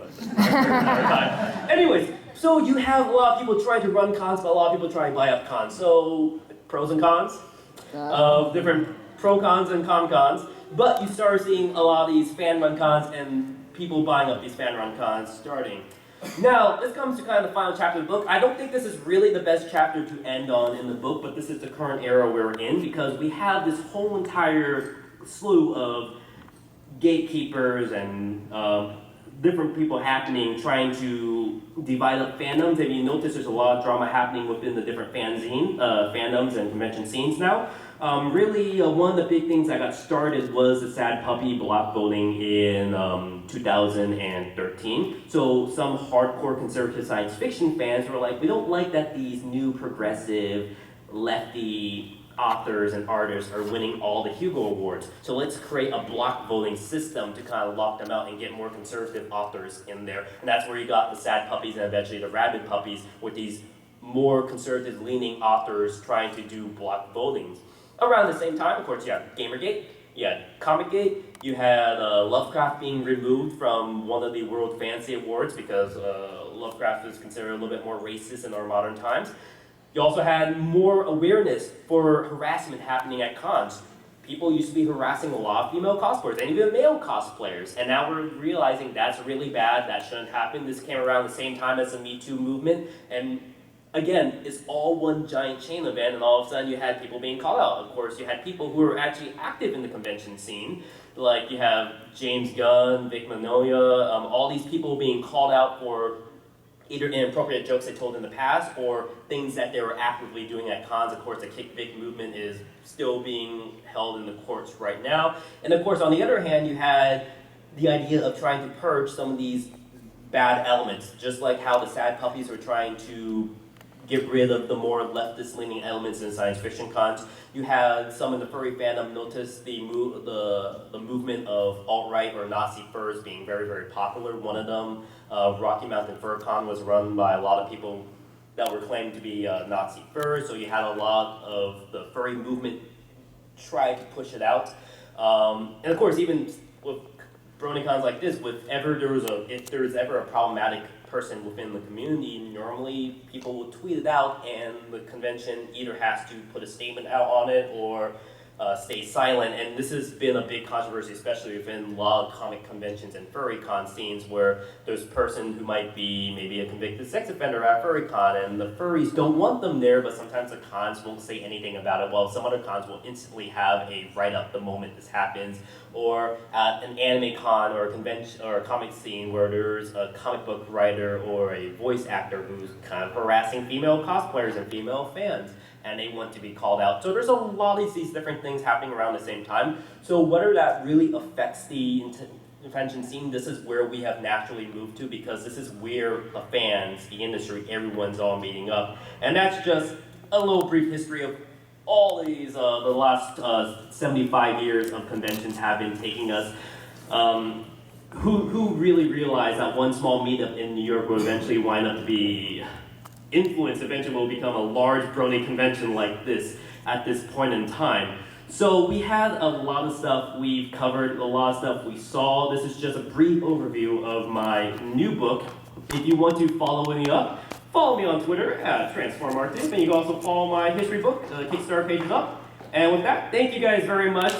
Anyways, so you have a lot of people trying to run cons, but a lot of people trying to buy up cons. So pros and cons of different pro cons and con cons, but you start seeing a lot of these fan run cons and people buying up these fan run cons starting. Now, this comes to kind of the final chapter of the book. I don't think this is really the best chapter to end on in the book, but this is the current era we're in because we have this whole entire slew of gatekeepers and different people happening trying to divide up fandoms. If you notice, there's a lot of drama happening within the different fandoms and convention scenes now. Really, one of the big things that got started was the sad puppy block voting in 2013. So some hardcore conservative science fiction fans were like, we don't like that these new progressive lefty authors and artists are winning all the Hugo Awards. So let's create a block voting system to kind of lock them out and get more conservative authors in there. And that's where you got the sad puppies and eventually the rabid puppies with these more conservative leaning authors trying to do block votings. Around the same time, of course, you had Gamergate, you had Comicgate, you had Lovecraft being removed from one of the World Fantasy Awards because Lovecraft is considered a little bit more racist in our modern times. You also had more awareness for harassment happening at cons. People used to be harassing a lot of female cosplayers and even male cosplayers, and now we're realizing that's really bad, that shouldn't happen. This came around the same time as the Me Too movement, and again, it's all one giant chain event, and all of a sudden you had people being called out. Of course, you had people who were actually active in the convention scene, like you have James Gunn, Vic Mignogna, all these people being called out for either inappropriate jokes they told in the past or things that they were actively doing at cons. Of course, the Kick Vic movement is still being held in the courts right now. And of course, on the other hand, you had the idea of trying to purge some of these bad elements, just like how the sad puppies were trying to get rid of the more leftist-leaning elements in science fiction cons. You had some in the furry fandom notice the movement of alt-right or Nazi furs being very, very popular. One of them, Rocky Mountain Fur Con, was run by a lot of people that were claimed to be Nazi furs, so you had a lot of the furry movement try to push it out. And of course, even with BronyCons like this, if there's ever a problematic person within the community, normally people will tweet it out and the convention either has to put a statement out on it or stay silent. And this has been a big controversy, especially within a lot of comic conventions and furry con scenes where there's a person who might be maybe a convicted sex offender at furry con and the furries don't want them there, but sometimes the cons won't say anything about it, while some other cons will instantly have a write-up the moment this happens. Or at an anime con or a convention or a comic scene where there's a comic book writer or a voice actor who's kind of harassing female cosplayers and female fans, and they want to be called out. So there's a lot of these different things happening around the same time. So whether that really affects the convention scene, this is where we have naturally moved to, because this is where the fans, the industry, everyone's all meeting up. And that's just a little brief history of all these, the last 75 years of conventions have been taking us. Who really realized that one small meetup in New York will eventually wind up to be influenced, eventually will become a large Brony convention like this at this point in time. So we had a lot of stuff we've covered, a lot of stuff we saw. This is just a brief overview of my new book. If you want to follow me up, follow me on Twitter at TransformArtist, and you can also follow my history book, the Kickstarter page is up. And with that, thank you guys very much.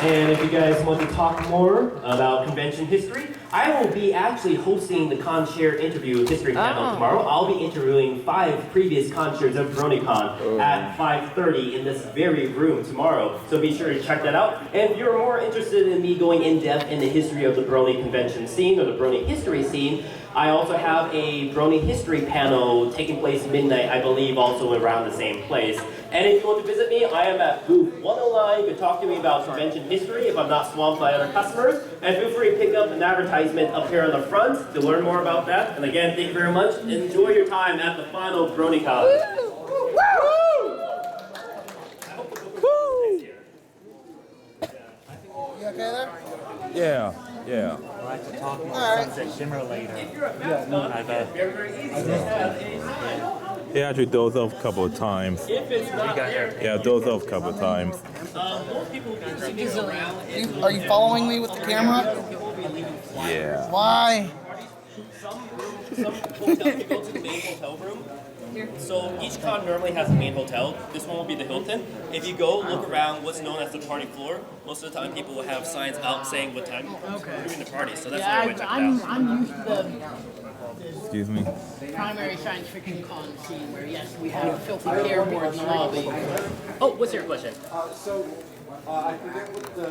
And if you guys want to talk more about convention history, I will be actually hosting the ConShare interview history panel tomorrow. I'll be interviewing 5 previous ConShares of BronyCon at 5:30 in this very room tomorrow. So be sure to check that out. And if you're more interested in me going in depth in the history of the Brony convention scene or the Brony history scene, I also have a Brony history panel taking place midnight, I believe, also around the same place. And if you want to visit me, I am at booth 109. You can talk to me about convention history if I'm not swamped by other customers. And feel free to pick up an advertisement up here on the front to learn more about that. And again, thank you very much. Enjoy your time at the final BronyCon. You okay there? Yeah, yeah. I'll have to talk about All right. Sunset Shimmer later. He actually dozed off a couple of times. If it's not there, Yeah, dozed off a couple of times. most people will be sitting around. Are you following me with the camera? Yeah. Why? Some hotels, you go to the main hotel room. So each con normally has a main hotel. This one will be the Hilton. If you go look around what's known as the party floor, most of the time people will have signs out saying what time we're doing the party. So that's why I went check it out. I'm used to Excuse me. the primary science fiction con scene where, yes, we have filthy care boards in the lobby. Oh, what's your question? I forget what the